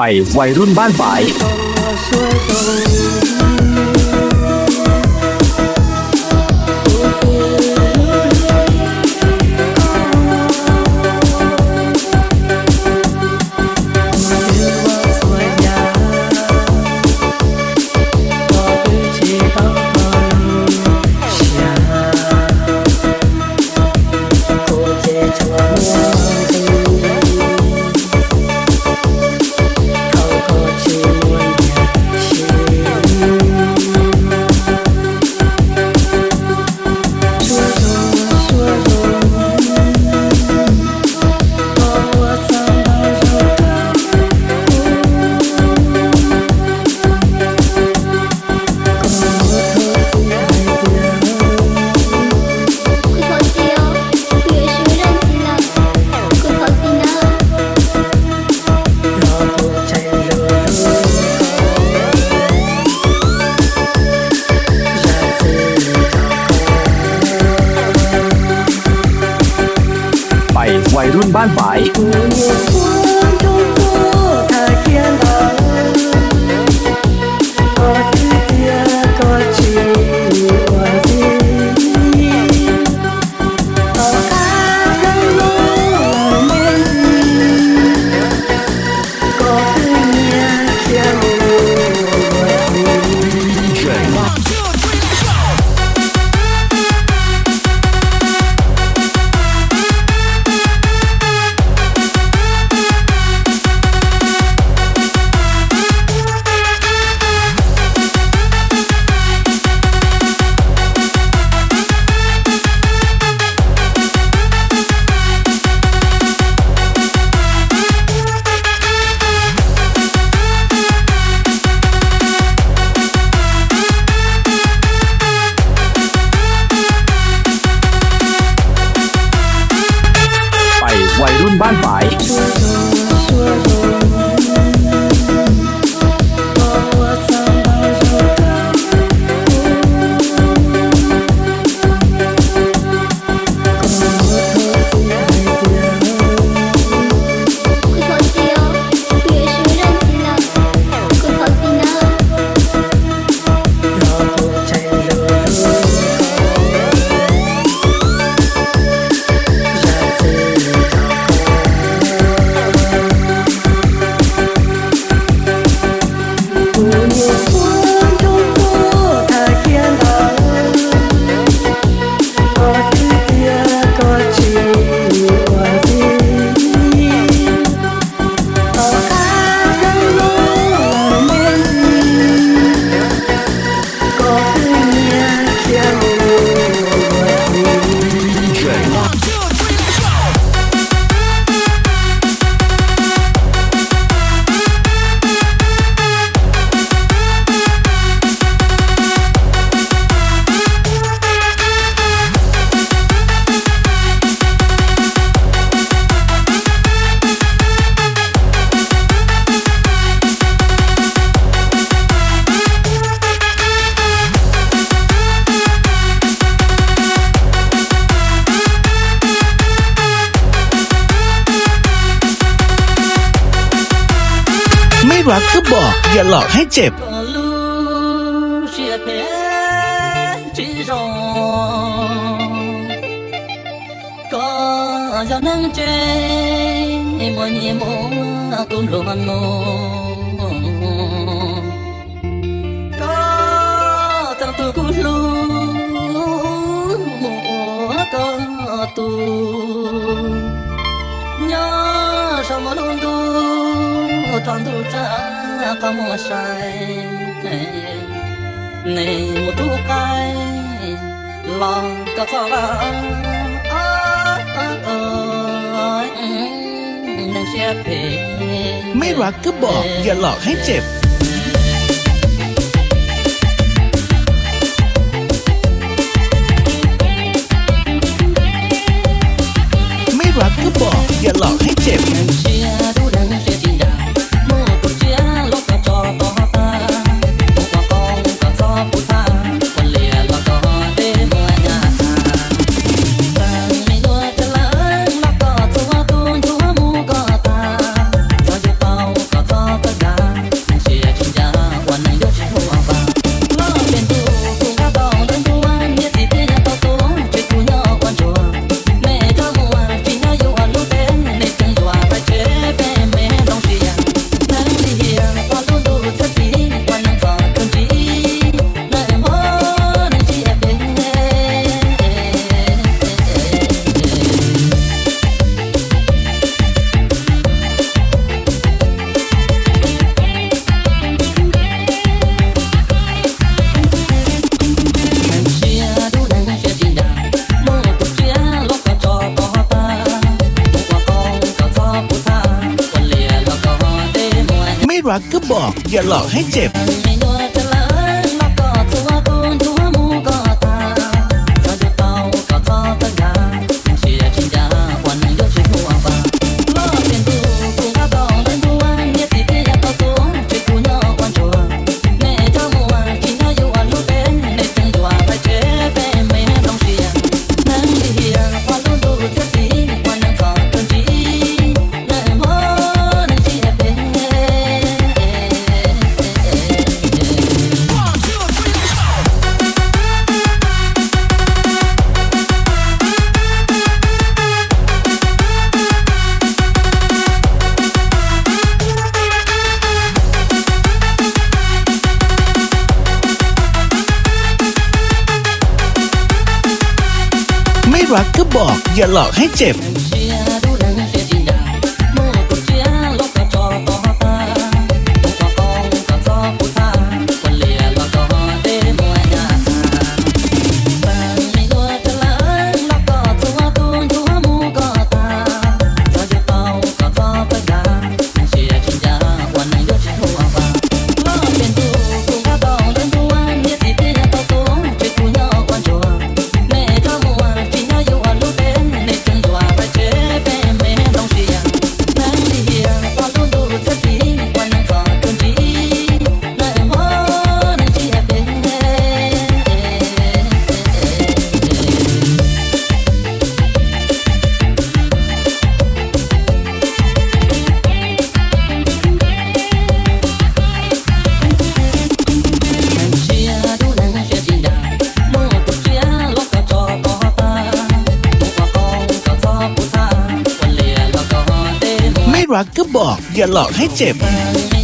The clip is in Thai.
ไปวัยรุ่นบ้านฝายวัยรุ่นบ้านฝายวัยรุ่นบ้านฝายไม่รักก็บอกอย่าหลอกให้เจ็บtoàn tu cha cả mùa say này một tu cay lòng cả sao là đang xếp về ไม่รักก็บอกอย่าหลอกให้เจ็บไม่รักก็บอกอย่าหลอกให้เจ็บก็ รักก็บอก อย่าหลอกให้เจ็บ ไม่นัวจะละแล้วก็ตัวคุณตัวหมูก็ตาเราจะเป่าก็ทอตะยาเชียร์ชิงยาวันนั้นยกชิหัวบ้าล้อเป็นดูกูก็ต้องเดินดูวันเนี่ยที่เดียวก็ตัวช่วยกูยอกวันชัวแม่เจ้ามัวกินอายุวันรู้เป็นในจังหวะไปเจ็บเป็นไม่ต้องเชียร์นั่งเดียวพอรู้ดูเสียทีวันนั้นก็เกินจีนั่งโม่นั่งเชียร์เป็น ไม่รักก็บอก อย่าหลอกให้เจ็บ ไม่รักก็บอก อย่าหลอกให้เจ็บ ไม่